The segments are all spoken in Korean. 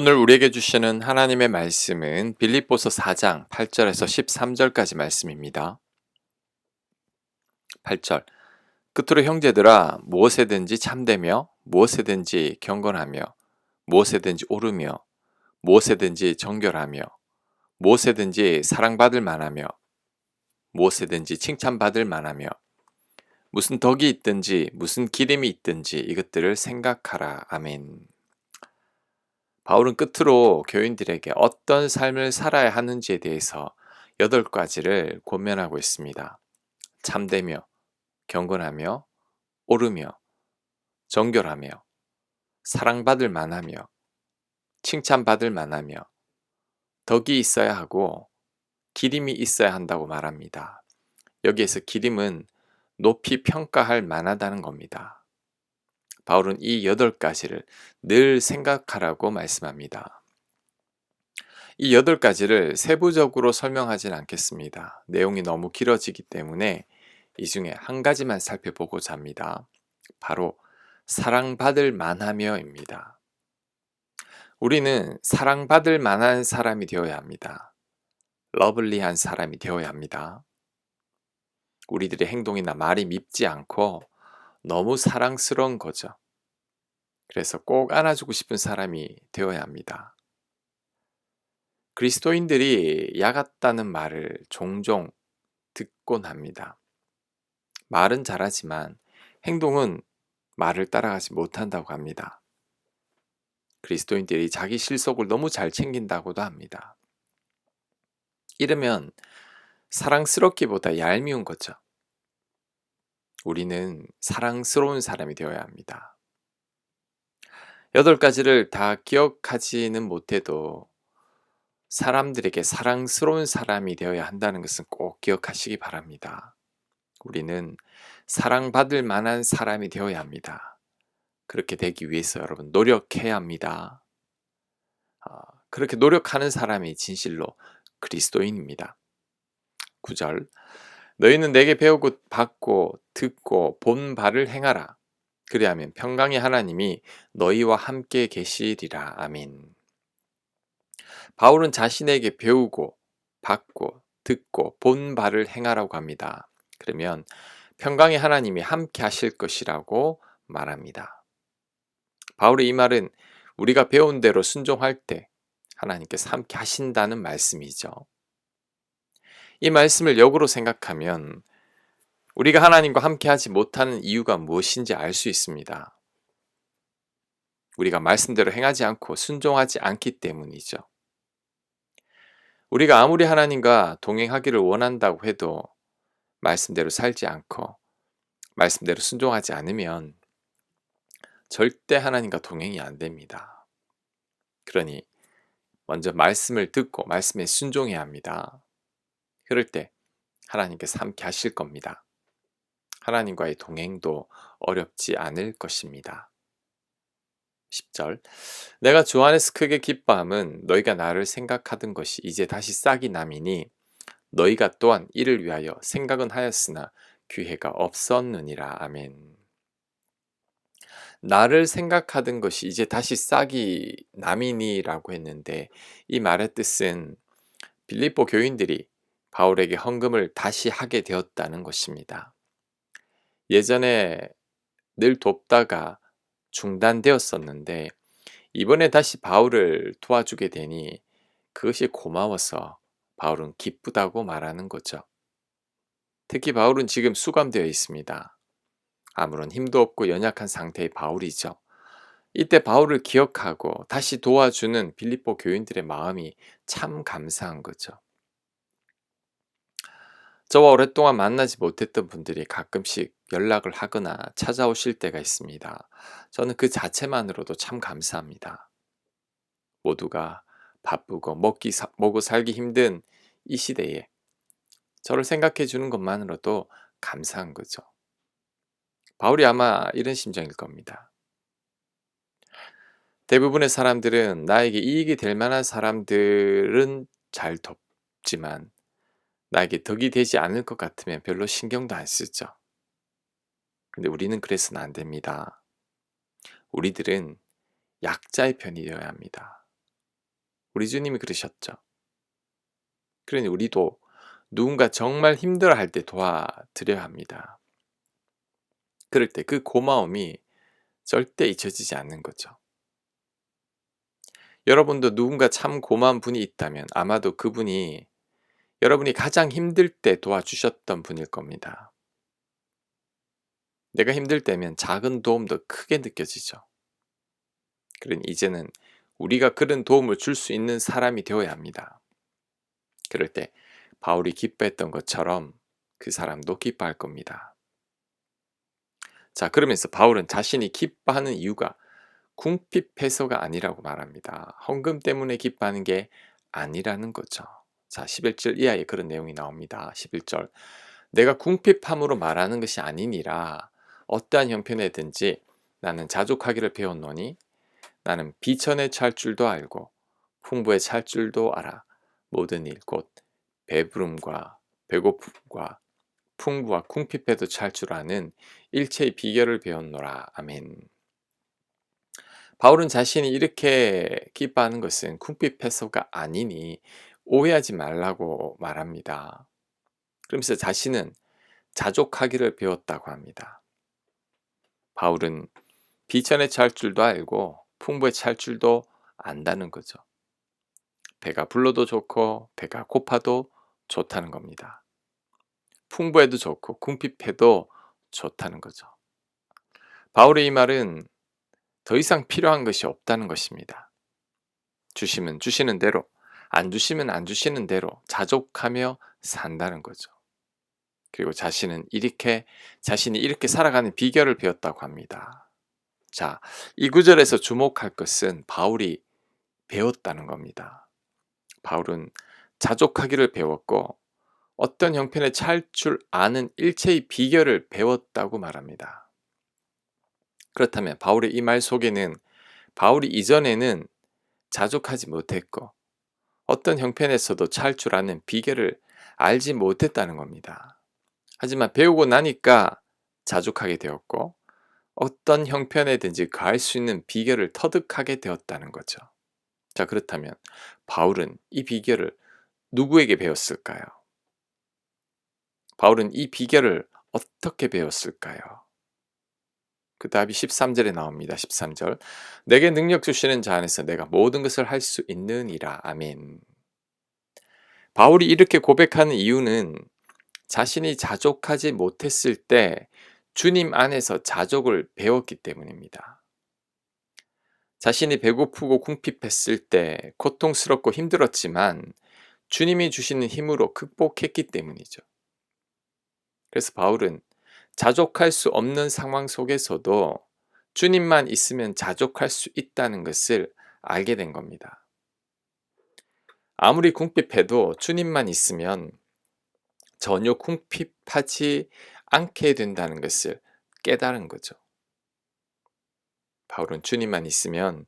오늘 우리에게 주시는 하나님의 말씀은 빌립보서 4장 8절에서 13절까지 말씀입니다. 8절. 끝으로 형제들아 무엇에든지 참되며 무엇에든지 경건하며 무엇에든지 옳으며 무엇에든지 정결하며 무엇에든지 사랑받을 만하며 무엇에든지 칭찬받을 만하며 무슨 덕이 있든지 무슨 기름이 있든지 이것들을 생각하라. 아멘. 바울은 끝으로 교인들에게 어떤 삶을 살아야 하는지에 대해서 8가지를 권면하고 있습니다. 참되며, 경건하며, 옳으며, 정결하며, 사랑받을 만하며, 칭찬받을 만하며, 덕이 있어야 하고, 기림이 있어야 한다고 말합니다. 여기에서 기림은 높이 평가할 만하다는 겁니다. 바울은 이 8가지를 늘 생각하라고 말씀합니다. 이 8가지를 세부적으로 설명하진 않겠습니다. 내용이 너무 길어지기 때문에 이 중에 한 가지만 살펴보고자 합니다. 바로 사랑받을 만하며입니다. 우리는 사랑받을 만한 사람이 되어야 합니다. 러블리한 사람이 되어야 합니다. 우리들의 행동이나 말이 밉지 않고 너무 사랑스러운 거죠. 그래서 꼭 안아주고 싶은 사람이 되어야 합니다. 그리스도인들이 야같다는 말을 종종 듣곤 합니다. 말은 잘하지만 행동은 말을 따라가지 못한다고 합니다. 그리스도인들이 자기 실속을 너무 잘 챙긴다고도 합니다. 이러면 사랑스럽기보다 얄미운 거죠. 우리는 사랑스러운 사람이 되어야 합니다. 8가지를 다 기억하지는 못해도 사람들에게 사랑스러운 사람이 되어야 한다는 것은 꼭 기억하시기 바랍니다. 우리는 사랑받을 만한 사람이 되어야 합니다. 그렇게 되기 위해서 여러분 노력해야 합니다. 그렇게 노력하는 사람이 진실로 그리스도인입니다. 9절. 너희는 내게 배우고 받고 듣고 본 바를 행하라. 그리하면 평강의 하나님이 너희와 함께 계시리라. 아멘. 바울은 자신에게 배우고 받고 듣고 본 바를 행하라고 합니다. 그러면 평강의 하나님이 함께 하실 것이라고 말합니다. 바울의 이 말은 우리가 배운 대로 순종할 때 하나님께서 함께 하신다는 말씀이죠. 이 말씀을 역으로 생각하면 우리가 하나님과 함께 하지 못하는 이유가 무엇인지 알 수 있습니다. 우리가 말씀대로 행하지 않고 순종하지 않기 때문이죠. 우리가 아무리 하나님과 동행하기를 원한다고 해도 말씀대로 살지 않고 말씀대로 순종하지 않으면 절대 하나님과 동행이 안 됩니다. 그러니 먼저 말씀을 듣고 말씀에 순종해야 합니다. 그럴 때 하나님께서 함께 하실 겁니다. 하나님과의 동행도 어렵지 않을 것입니다. 10절. 내가 주 안에서 크게 기뻐함은 너희가 나를 생각하던 것이 이제 다시 싹이 남이니 너희가 또한 이를 위하여 생각은 하였으나 기회가 없었느니라. 아멘. 나를 생각하던 것이 이제 다시 싹이 남이니라고 했는데 이 말의 뜻은 빌립보 교인들이 바울에게 헌금을 다시 하게 되었다는 것입니다. 예전에 늘 돕다가 중단되었었는데 이번에 다시 바울을 도와주게 되니 그것이 고마워서 바울은 기쁘다고 말하는 거죠. 특히 바울은 지금 수감되어 있습니다. 아무런 힘도 없고 연약한 상태의 바울이죠. 이때 바울을 기억하고 다시 도와주는 빌립보 교인들의 마음이 참 감사한 거죠. 저와 오랫동안 만나지 못했던 분들이 가끔씩 연락을 하거나 찾아오실 때가 있습니다. 저는 그 자체만으로도 참 감사합니다. 모두가 바쁘고 먹고 살기 힘든 이 시대에 저를 생각해 주는 것만으로도 감사한 거죠. 바울이 아마 이런 심정일 겁니다. 대부분의 사람들은 나에게 이익이 될 만한 사람들은 잘 돕지만 나에게 덕이 되지 않을 것 같으면 별로 신경도 안 쓰죠. 근데 우리는 그래서는 안 됩니다. 우리들은 약자의 편이 되어야 합니다. 우리 주님이 그러셨죠. 그러니 우리도 누군가 정말 힘들어할 때 도와드려야 합니다. 그럴 때 그 고마움이 절대 잊혀지지 않는 거죠. 여러분도 누군가 참 고마운 분이 있다면 아마도 그분이 여러분이 가장 힘들 때 도와주셨던 분일 겁니다. 내가 힘들 때면 작은 도움도 크게 느껴지죠. 그러니 이제는 우리가 그런 도움을 줄 수 있는 사람이 되어야 합니다. 그럴 때 바울이 기뻐했던 것처럼 그 사람도 기뻐할 겁니다. 자, 그러면서 바울은 자신이 기뻐하는 이유가 궁핍해서가 아니라고 말합니다. 헌금 때문에 기뻐하는 게 아니라는 거죠. 자, 11절 이하에 그런 내용이 나옵니다. 11절. 내가 궁핍함으로 말하는 것이 아니니라. 어떠한 형편에든지 나는 자족하기를 배웠노니 나는 비천에 찰 줄도 알고 풍부에 찰 줄도 알아. 모든 일 곧 배부름과 배고픔과 풍부와 궁핍에도 찰 줄 아는 일체의 비결을 배웠노라. 아멘. 바울은 자신이 이렇게 기뻐하는 것은 궁핍해서가 아니니 오해하지 말라고 말합니다. 그러면서 자신은 자족하기를 배웠다고 합니다. 바울은 비천에 찰 줄도 알고 풍부에 찰 줄도 안다는 거죠. 배가 불러도 좋고 배가 고파도 좋다는 겁니다. 풍부해도 좋고 궁핍해도 좋다는 거죠. 바울의 이 말은 더 이상 필요한 것이 없다는 것입니다. 주시면 주시는 대로, 안 주시면 안 주시는 대로 자족하며 산다는 거죠. 그리고 자신이 이렇게 살아가는 비결을 배웠다고 합니다. 자, 이 구절에서 주목할 것은 바울이 배웠다는 겁니다. 바울은 자족하기를 배웠고 어떤 형편에 처할 줄 아는 일체의 비결을 배웠다고 말합니다. 그렇다면 바울의 이 말 속에는 바울이 이전에는 자족하지 못했고 어떤 형편에서도 처할 줄 아는 비결을 알지 못했다는 겁니다. 하지만 배우고 나니까 자족하게 되었고 어떤 형편에든지 가할 수 있는 비결을 터득하게 되었다는 거죠. 자, 그렇다면 바울은 이 비결을 누구에게 배웠을까요? 바울은 이 비결을 어떻게 배웠을까요? 그 답이 13절에 나옵니다. 13절. 내게 능력 주시는 자 안에서 내가 모든 것을 할 수 있느니라. 아멘. 바울이 이렇게 고백하는 이유는 자신이 자족하지 못했을 때 주님 안에서 자족을 배웠기 때문입니다. 자신이 배고프고 궁핍했을 때 고통스럽고 힘들었지만 주님이 주시는 힘으로 극복했기 때문이죠. 그래서 바울은 자족할 수 없는 상황 속에서도 주님만 있으면 자족할 수 있다는 것을 알게 된 겁니다. 아무리 궁핍해도 주님만 있으면 전혀 궁핍하지 않게 된다는 것을 깨달은 거죠. 바울은 주님만 있으면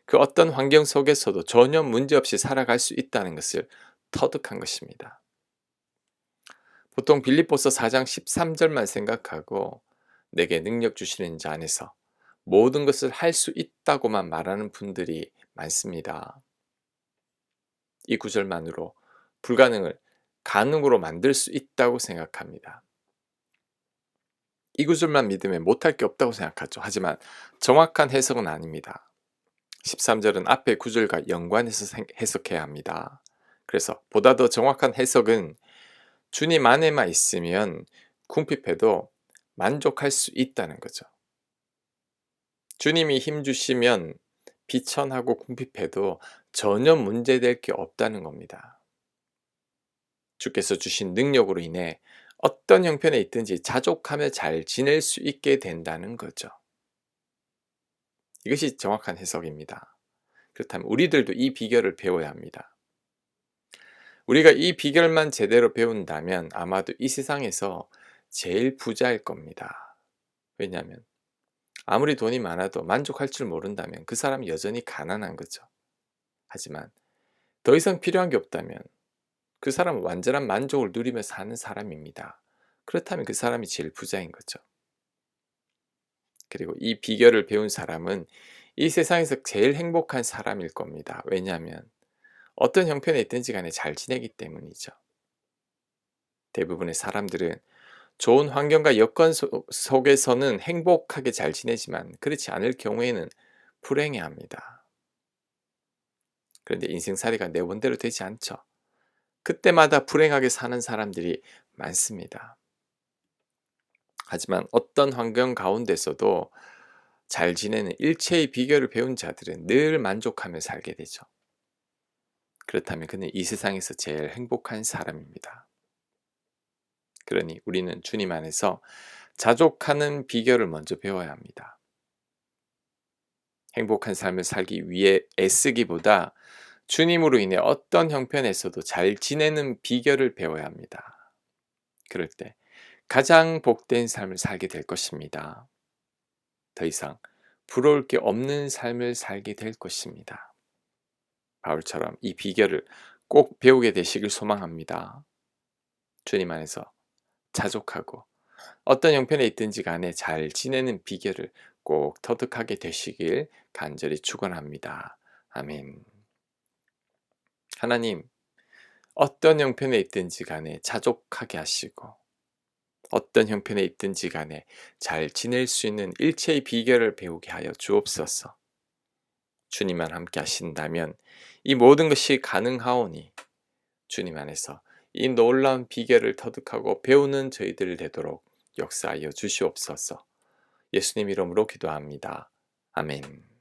그 어떤 환경 속에서도 전혀 문제없이 살아갈 수 있다는 것을 터득한 것입니다. 보통 빌립보서 4장 13절만 생각하고 내게 능력 주시는 자 안에서 모든 것을 할 수 있다고만 말하는 분들이 많습니다. 이 구절만으로 불가능을 가능으로 만들 수 있다고 생각합니다. 이 구절만 믿으면 못할 게 없다고 생각하죠. 하지만 정확한 해석은 아닙니다. 13절은 앞의 구절과 연관해서 해석해야 합니다. 그래서 보다 더 정확한 해석은 주님 안에만 있으면 궁핍해도 만족할 수 있다는 거죠. 주님이 힘 주시면 비천하고 궁핍해도 전혀 문제될 게 없다는 겁니다. 주께서 주신 능력으로 인해 어떤 형편에 있든지 자족하며 잘 지낼 수 있게 된다는 거죠. 이것이 정확한 해석입니다. 그렇다면 우리들도 이 비결을 배워야 합니다. 우리가 이 비결만 제대로 배운다면 아마도 이 세상에서 제일 부자일 겁니다. 왜냐하면 아무리 돈이 많아도 만족할 줄 모른다면 그 사람이 여전히 가난한 거죠. 하지만 더 이상 필요한 게 없다면 그 사람은 완전한 만족을 누리며 사는 사람입니다. 그렇다면 그 사람이 제일 부자인 거죠. 그리고 이 비결을 배운 사람은 이 세상에서 제일 행복한 사람일 겁니다. 왜냐하면 어떤 형편에 있든지 간에 잘 지내기 때문이죠. 대부분의 사람들은 좋은 환경과 여건 속에서는 행복하게 잘 지내지만 그렇지 않을 경우에는 불행해합니다. 그런데 인생살이가 내 원대로 되지 않죠. 그때마다 불행하게 사는 사람들이 많습니다. 하지만 어떤 환경 가운데서도 잘 지내는 일체의 비결을 배운 자들은 늘 만족하며 살게 되죠. 그렇다면 그는 이 세상에서 제일 행복한 사람입니다. 그러니 우리는 주님 안에서 자족하는 비결을 먼저 배워야 합니다. 행복한 삶을 살기 위해 애쓰기보다 주님으로 인해 어떤 형편에서도 잘 지내는 비결을 배워야 합니다. 그럴 때 가장 복된 삶을 살게 될 것입니다. 더 이상 부러울 게 없는 삶을 살게 될 것입니다. 바울처럼 이 비결을 꼭 배우게 되시길 소망합니다. 주님 안에서 자족하고 어떤 형편에 있든지 간에 잘 지내는 비결을 꼭 터득하게 되시길 간절히 축원합니다. 아멘. 하나님, 어떤 형편에 있든지 간에 자족하게 하시고 어떤 형편에 있든지 간에 잘 지낼 수 있는 일체의 비결을 배우게 하여 주옵소서. 주님만 함께 하신다면 이 모든 것이 가능하오니 주님 안에서 이 놀라운 비결을 터득하고 배우는 저희들 되도록 역사하여 주시옵소서. 예수님 이름으로 기도합니다. 아멘.